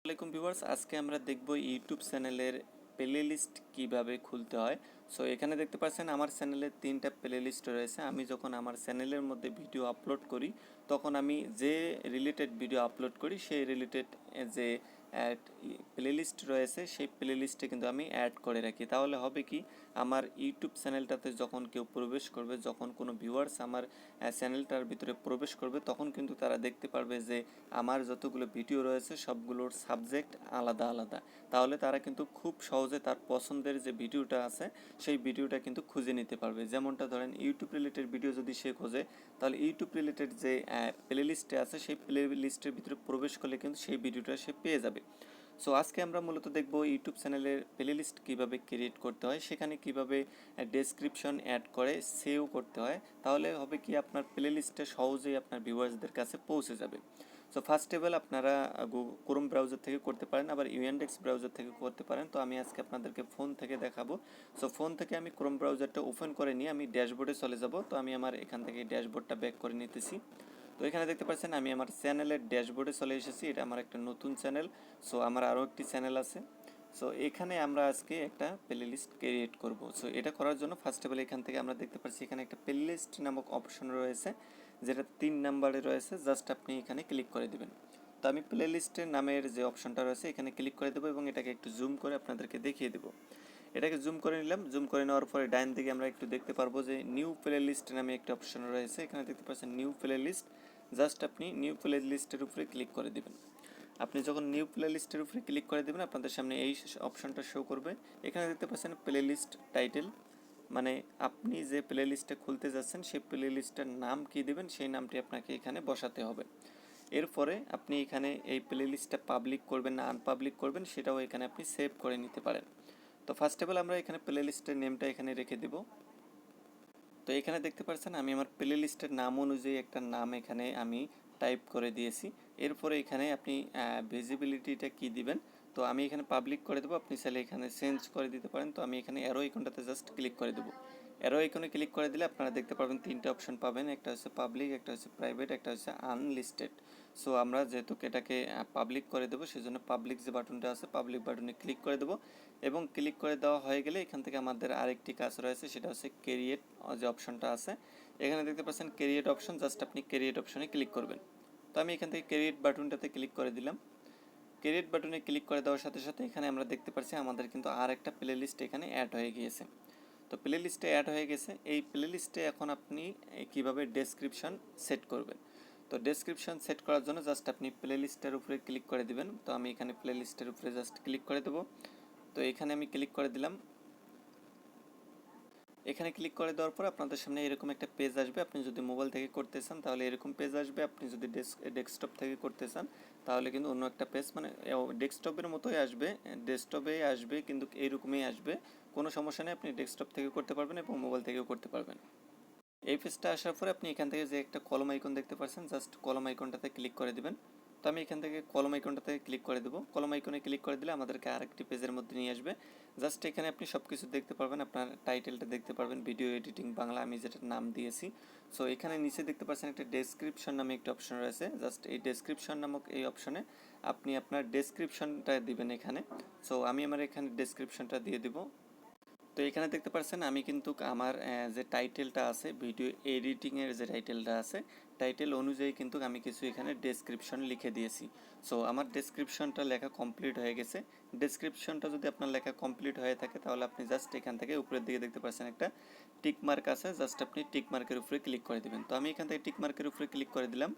আসসালামাইকুম ভিউয়ার্স, আজকে আমরা দেখব ইউটিউব চ্যানেলের প্লে লিস্ট কীভাবে খুলতে হয়। সো এখানে দেখতে পাচ্ছেন আমার চ্যানেলে 3টা প্লে লিস্ট রয়েছে। আমি যখন আমার চ্যানেলের মধ্যে ভিডিও আপলোড করি তখন আমি যে রিলেটেড ভিডিও আপলোড করি সেই রিলেটেড যে প্লে লিস্ট রয়েছে সেই প্লে লিস্টে কিন্তু আমি অ্যাড করে রাখি। তাহলে হবে কি, আমার ইউটিউব চ্যানেলটাতে যখন কেউ প্রবেশ করবে, যখন কোনো ভিউয়ার্স আমার চ্যানেলটার ভিতরে প্রবেশ করবে, তখন কিন্তু তারা দেখতে পারবে যে আমার যতগুলো ভিডিও রয়েছে সবগুলোর সাবজেক্ট আলাদা আলাদা। তাহলে তারা কিন্তু খুব সহজে তার পছন্দের যে ভিডিওটা আছে সেই ভিডিওটা কিন্তু খুঁজে নিতে পারবে। যেমনটা ধরেন ইউটিউব রিলেটেড ভিডিও যদি সে খোঁজে, তাহলে ইউটিউব রিলেটেড যে প্লে লিস্টে আছে সেই প্লে লিস্টের ভিতরে প্রবেশ করলে কিন্তু সেই ভিডিওটা সে পেয়ে যাবে। সো আজকে আমরা মূলত দেখব ইউটিউব চ্যানেলের প্লে লিস্ট কীভাবে ক্রিয়েট করতে হয়, সেখানে কিভাবে ডেসক্রিপশন অ্যাড করে সেভ করতে হয়। তাহলে হবে কি, আপনার প্লে লিস্টে সহজেই আপনার ভিউয়ার্সদের কাছে পৌঁছে যাবে। সো ফার্স্ট অফ অল আপনারা ক্রোম ব্রাউজার থেকে করতে পারেন, আবার ইউএনডেক্স ব্রাউজার থেকে করতে পারেন। তো আমি আজকে আপনাদেরকে ফোন থেকে দেখাবো। সো ফোন থেকে আমি ক্রোম ব্রাউজারটা ওপেন করে নিয়ে আমি ড্যাশবোর্ডে চলে যাব। তো আমি আমার এখান থেকে ড্যাশবোর্ডটা ব্যাক করে নিতেছি। তো এখানে দেখতে পাচ্ছেন আমি আমার চ্যানেলের ড্যাশবোর্ডে চলে এসেছি। এটা আমার একটা নতুন চ্যানেল। সো আমার আরও একটি চ্যানেল আছে। সো এখানে আমরা আজকে একটা প্লে লিস্ট ক্রিয়েট করব। সো এটা করার জন্য ফার্স্ট অফ অল এখান থেকে আমরা দেখতে পাচ্ছি এখানে একটা প্লে লিস্ট নামক অপশন রয়েছে, যেটা 3 নাম্বারে রয়েছে। জাস্ট আপনি এখানে ক্লিক করে দিবেন। তো আমি প্লে লিস্টের নামের যে অপশনটা রয়েছে এখানে ক্লিক করে দেবো এবং এটাকে একটু জুম করে আপনাদেরকে দেখিয়ে দেবো। এটাকে জুম করে নিলাম। জুম করে নেওয়ার পরে ডাইন দিকে আমরা একটু দেখতে পারবো যে নিউ প্লে লিস্ট নামে একটা অপশন রয়েছে। এখানে দেখতে পাচ্ছেন নিউ প্লে লিস্ট। জাস্ট আপনি নিউ প্লে লিস্টের উপরে ক্লিক করে দিবেন। আপনি যখন নিউ প্লে লিস্টের উপরে ক্লিক করে দেবেন, আপনাদের সামনে এই অপশনটা শো করবে। এখানে দেখতে পাচ্ছেন প্লে লিস্ট টাইটেল, মানে আপনি যে প্লে লিস্টটা খুলতে যাচ্ছেন সেই প্লে লিস্টের নাম কী দেবেন সেই নামটি আপনাকে এখানে বসাতে হবে। এরপরে আপনি এখানে এই প্লে লিস্টটা পাবলিক করবেন না আনপাবলিক করবেন সেটাও এখানে আপনি সেভ করে নিতে পারেন। তো ফার্স্ট অফ অল আমরা এখানে প্লে লিস্টের নেমটা এখানে রেখে দেব। তো এখানে দেখতে পাচ্ছেন আমি আমার প্লে লিস্টের নাম অনুযায়ী একটা নাম এখানে আমি টাইপ করে দিয়েছি। এরপরে এখানে আপনি ভিজিবিলিটিটা কি দিবেন, তো আমি এখানে পাবলিক করে দেবো। আপনি চাইলে এখানে চেঞ্জ করে দিতে পারেন। তো আমি এখানে অ্যারো আইকনটাতে জাস্ট ক্লিক করে দেবো। অ্যারো আইকনে ক্লিক করে দিলে আপনারা দেখতে পারবেন 3টে অপশন পাবেন, একটা হচ্ছে পাবলিক, একটা হচ্ছে প্রাইভেট, একটা হচ্ছে আনলিস্টেড। সো আমরা যেহেতু এটাকে পাবলিক করে দেবো, সেজন্য পাবলিক যে বাটনটা আছে পাবলিক বাটনে ক্লিক করে দেবো। এবং ক্লিক করে দেওয়া হয়ে গেলে এখান থেকে আমাদের আরেকটি কাজ রয়েছে, সেটা হচ্ছে ক্রিয়েট যে অপশনটা আছে। এখানে দেখতে পাচ্ছেন ক্রিয়েট অপশন, জাস্ট আপনি ক্রিয়েট অপশনে ক্লিক করবেন। তো আমি এখান থেকে ক্রিয়েট বাটনটাতে ক্লিক করে দিলাম। ক্রিয়েট বাটনে ক্লিক করে দেওয়ার সাথে সাথে এখানে আমরা দেখতে পাচ্ছি আমাদের কিন্তু আর একটা প্লে লিস্ট এখানে অ্যাড হয়ে গিয়েছে। তো প্লে লিস্টে অ্যাড হয়ে গেছে। এই প্লে লিস্টে এখন আপনি কীভাবে ডেসক্রিপশন সেট করবেন। তো ডেসক্রিপশন সেট করার জন্য জাস্ট আপনি প্লে লিস্টের উপরে ক্লিক করে দিবেন। তো আমি এখানে প্লে লিস্টের উপরে জাস্ট ক্লিক করে দেবো। তো এখানে আমি ক্লিক করে দিলাম। এখানে ক্লিক করে দেওয়ার পর আপনাদের সামনে এরকম একটা পেজ আসবে। আপনি যদি মোবাইল থেকে করতে চান তাহলে এরকম পেজ আসবে। আপনি যদি ডেস্কটপ থেকে করতে চান তাহলে কিন্তু অন্য একটা পেজ, মানে ডেস্কটপের মতোই আসবে, ডেস্কটপে আসবে কিন্তু এইরকমই আসবে। কোনো সমস্যা নেই, আপনি ডেস্কটপ থেকে করতে পারবেন এবং মোবাইল থেকেও করতে পারবেন। এই পেজটা আসার পরে আপনি এখান থেকে যে একটা কলম আইকন দেখতে পাচ্ছেন, জাস্ট কলম আইকনটাতে ক্লিক করে দিবেন। তো আমি এখান থেকে কলম আইকনটাতে ক্লিক করে দেবো। কলম আইকনে ক্লিক করে দিলে আমাদেরকে আরেকটি পেজের মধ্যে নিয়ে আসবে। জাস্ট এখানে আপনি সব কিছু দেখতে পারবেন, আপনার টাইটেলটা দেখতে পারবেন, ভিডিও এডিটিং বাংলা আমি যেটা নাম দিয়েছি। সো এখানে নিচে দেখতে পাচ্ছেন একটা ডেসক্রিপশন নামে একটা অপশন রয়েছে। জাস্ট এই ডেসক্রিপশন নামক এই অপশনে আপনি আপনার ডেসক্রিপশনটা দিবেন এখানে। সো আমি আমার এখানে ডেসক্রিপশনটা দিয়ে দিব। তো এখানে দেখতে পাচ্ছেন আমি কিন্তু আমার যে টাইটেলটা আছে, ভিডিও এডিটিংয়ের যে টাইটেলটা আছে, টাইটেল অনুযায়ী কিন্তু আমি কিছু এখানে ডেসক্রিপশন লিখে দিয়েছি। সো আমার ডেসক্রিপশনটা লেখা কমপ্লিট হয়ে গেছে। ডেসক্রিপশনটা যদি আপনার লেখা কমপ্লিট হয়ে থাকে তাহলে আপনি জাস্ট এখান থেকে উপরের দিকে দেখতে পাচ্ছেন একটা টিক মার্ক আছে, জাস্ট আপনি টিক মার্কের উপরে ক্লিক করে দেবেন। তো আমি এখান থেকে টিক মার্কের উপরে ক্লিক করে দিলাম।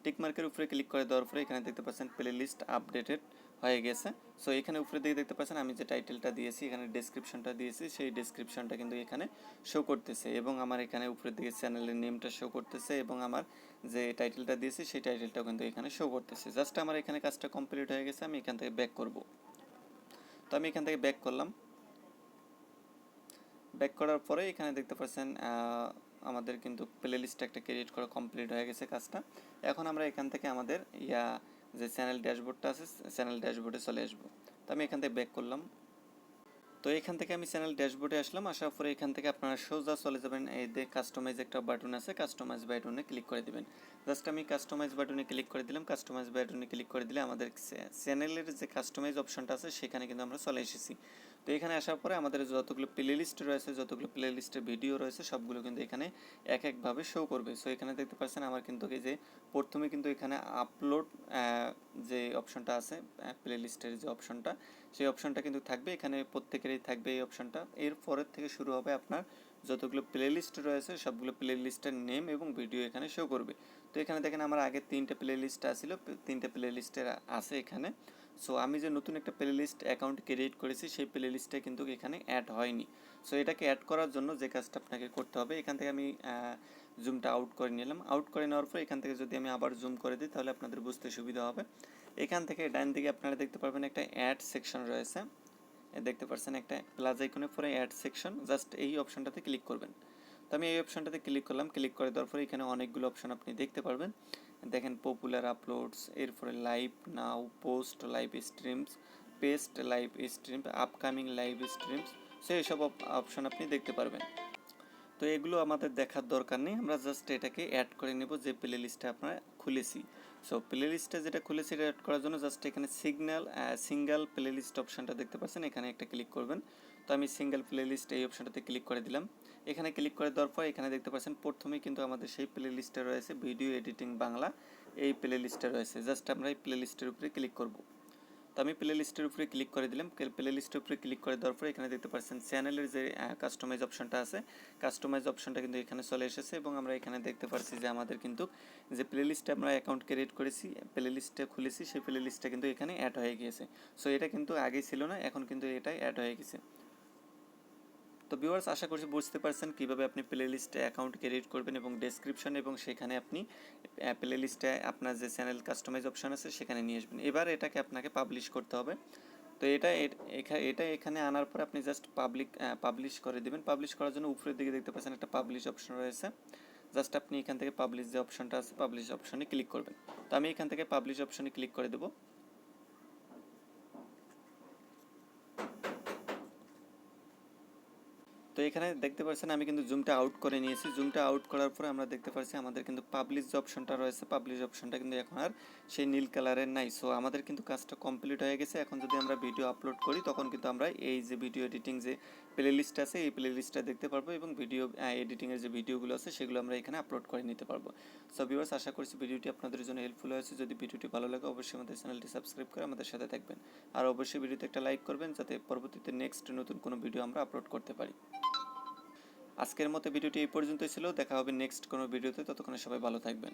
টিক মার্কের উপরে ক্লিক করে দেওয়ার পরে এখানে দেখতে পাচ্ছেন প্লে লিস্ট আপডেটেড হয়ে গেছে। সো এখানে উপরে দিকে দেখতে পাচ্ছেন আমি যে টাইটেলটা দিয়েছি, এখানে ডেসক্রিপশনটা দিয়েছি, সেই ডেসক্রিপশনটা কিন্তু এখানে শো করতেছে এবং আমার এখানে উপরের দিকে চ্যানেলের নেমটা শো করতেছে এবং আমার যে টাইটেলটা দিয়েছি সেই টাইটেলটাও কিন্তু এখানে শো করতেছে। জাস্ট আমার এখানে কাজটা কমপ্লিট হয়ে গেছে। আমি এখান থেকে ব্যাক করব। তো আমি এখান থেকে ব্যাক করলাম। ব্যাক করার পরে এখানে দেখতে পাচ্ছেন আমাদের কিন্তু প্লে লিস্ট একটা ক্রিয়েট করা কমপ্লিট হয়ে গেছে কাজটা। এখন আমরা এখান থেকে আমাদের যে চ্যানেল ড্যাশবোর্ডটা আছে চ্যানেল ড্যাশবোর্ডে চলে আসবো। তো আমি এখান থেকে ব্যাক করলাম। তো এখান থেকে আমি চ্যানেল ড্যাশবোর্ডে আসলাম। আসার পরে এখান থেকে আপনারা সোজা চলে যাবেন, এই যে কাস্টমাইজ একটা বাটন আছে, কাস্টমাইজ বাটনে ক্লিক করে দিবেন। জাস্ট আমি কাস্টমাইজ বাটনে ক্লিক করে দিলাম। কাস্টমাইজ বাটনে ক্লিক করে দিলে আমাদের চ্যানেলের যে কাস্টমাইজ অপশনটা আছে সেখানে কিন্তু আমরা চলে এসেছি। তো এখানে আসার পরে আমাদের যতগুলো প্লে লিস্ট রয়েছে, যতগুলো প্লে লিস্টের ভিডিও রয়েছে সবগুলো কিন্তু এখানে এক একভাবে শো করবে। সো এখানে দেখতে পাচ্ছেন আমার কিন্তু এই যে প্রথমে কিন্তু এখানে আপলোড যে অপশনটা আছে, প্লে লিস্টের যে অপশনটা, সেই অপশনটা কিন্তু থাকবে। এখানে প্রত্যেকেরই থাকবে এই অপশনটা। এর পরের থেকে শুরু হবে আপনার যতগুলো প্লে লিস্ট রয়েছে সবগুলো প্লে লিস্টের নেম এবং ভিডিও এখানে শো করবে। তো এখানে দেখেন আমার আগে 3টে প্লে লিস্ট আসছিল, 3টে প্লে লিস্টের আছে এখানে। সো আমি যে নতুন একটা প্লে লিস্ট অ্যাকাউন্ট ক্রিয়েট করেছি সেই প্লে লিস্টে কিন্তু এখানে অ্যাড হয়নি। সো এটাকে অ্যাড করার জন্য যে কাজটা আপনাকে করতে হবে, এখান থেকে আমি জুমটা আউট করে নিলাম। আউট করে নেওয়ার পর এখান থেকে যদি আমি আবার জুম করে দিই তাহলে আপনাদের বুঝতে সুবিধা হবে। এখান থেকে ডান দিকে আপনারা দেখতে পারবেন একটা অ্যাড সেকশন রয়েছে, দেখতে পাচ্ছেন একটা প্লাস আইকনের পরে অ্যাড সেকশন, জাস্ট এই অপশনটাতে ক্লিক করবেন। তো আমি এই অপশনটাতে ক্লিক করলাম। ক্লিক করে দেওয়ার পরে এখানে অনেকগুলো অপশন আপনি দেখতে পারবেন। দেখেন পপুলার আপলোডস, এরপরে live now, post live streams, past live stream, upcoming live streams, so এইসব অপশন আপনি দেখতে পারবেন। তো এগুলো আমাদের দেখার দরকার নেই, আমরা জাস্ট এটাকে অ্যাড করে নেব যে প্লে লিস্টে আমরা খুলেছি। সো প্লে লিস্টে যেটা খুলেছি এটা অ্যাড করার জন্য জাস্ট এখানে সিঙ্গেল প্লে লিস্ট অপশানটা দেখতে পাচ্ছেন, এখানে একটা ক্লিক করবেন। তো আমি সিঙ্গেল প্লে লিস্ট এই অপশানটাতে ক্লিক করে দিলাম। এখানে ক্লিক করে দেওয়ার পর এখানে দেখতে পাচ্ছেন প্রথমেই কিন্তু আমাদের সেই প্লে লিস্টে রয়েছে ভিডিও এডিটিং বাংলা, এই প্লে লিস্টে রয়েছে। জাস্ট আমরা এই প্লে লিস্টের উপরে ক্লিক করব। তো আমি প্লে লিস্টের উপরে ক্লিক করে দিলাম। প্লে লিস্টের উপরে ক্লিক করে দেওয়ার পরে এখানে দেখতে পাচ্ছেন চ্যানেলের যে কাস্টমাইজ অপশনটা আছে, কাস্টমাইজ অপশনটা কিন্তু এখানে চলে এসেছে এবং আমরা এখানে দেখতে পাচ্ছি যে আমাদের কিন্তু যে প্লে লিস্টে আমরা অ্যাকাউন্ট ক্রিয়েট করেছি, প্লে লিস্টে খুলেছি, সেই প্লে লিস্টটা কিন্তু এখানে অ্যাড হয়ে গিয়েছে। সো এটা কিন্তু আগে ছিল না, এখন কিন্তু এটা অ্যাড হয়ে গেছে। তো ভিউয়ার্স, আশা করছি বুঝতে পারছেন কীভাবে আপনি প্লে লিস্টে অ্যাকাউন্ট ক্রিয়েট করবেন এবং ডেসক্রিপশন এবং সেখানে আপনি প্লে লিস্টে আপনার যে চ্যানেল কাস্টমাইজ অপশন আছে সেখানে নিয়ে আসবেন। এবার এটাকে আপনাকে পাবলিশ করতে হবে। তো এটা এখানে আনার পর আপনি জাস্ট পাবলিশ করে দেবেন। পাবলিশ করার জন্য উপরের দিকে দেখতে পাচ্ছেন একটা পাবলিশ অপশন রয়েছে, জাস্ট আপনি এখান থেকে পাবলিশ যে অপশনটা আছে পাবলিশ অপশনে ক্লিক করবেন। তো আমি এখান থেকে পাবলিশ অপশনে ক্লিক করে দেবো। তো এখানে দেখতে পাচ্ছেন আমি কিন্তু জুমটা আউট করে নিয়েছি। জুমটা আউট করার পরে আমরা দেখতে পাচ্ছি আমাদের কিন্তু পাবলিশ যে অপশনটা রয়েছে, পাবলিশ অপশনটা কিন্তু এখন আর সেই নীল কালারের নাই। সো আমাদের কিন্তু কাজটা কমপ্লিট হয়ে গেছে। এখন যদি আমরা ভিডিও আপলোড করি তখন কিন্তু আমরা এই যে ভিডিও এডিটিং যে প্লে লিস্ট আছে এই প্লে লিস্টটা দেখতে পারবো এবং ভিডিও এডিটিংয়ের যে ভিডিওগুলো আছে সেগুলো আমরা এখানে আপলোড করে নিতে পারবো। সো ভিউয়ার্স, আশা করছি ভিডিওটি আপনাদের জন্য হেল্পফুল হয়েছে। যদি ভিডিওটি ভালো লাগে অবশ্যই আমাদের চ্যানেলটি সাবস্ক্রাইব করে আমাদের সাথে থাকবেন। আর অবশ্যই ভিডিওতে একটা লাইক করবেন যাতে পরবর্তীতে নেক্সট নতুন কোনো ভিডিও আমরা আপলোড করতে পারি। আজকের মতো ভিডিওটি এই পর্যন্তই ছিল। দেখা হবে নেক্সট কোনো ভিডিওতে, ততক্ষণে সবাই ভালো থাকবেন।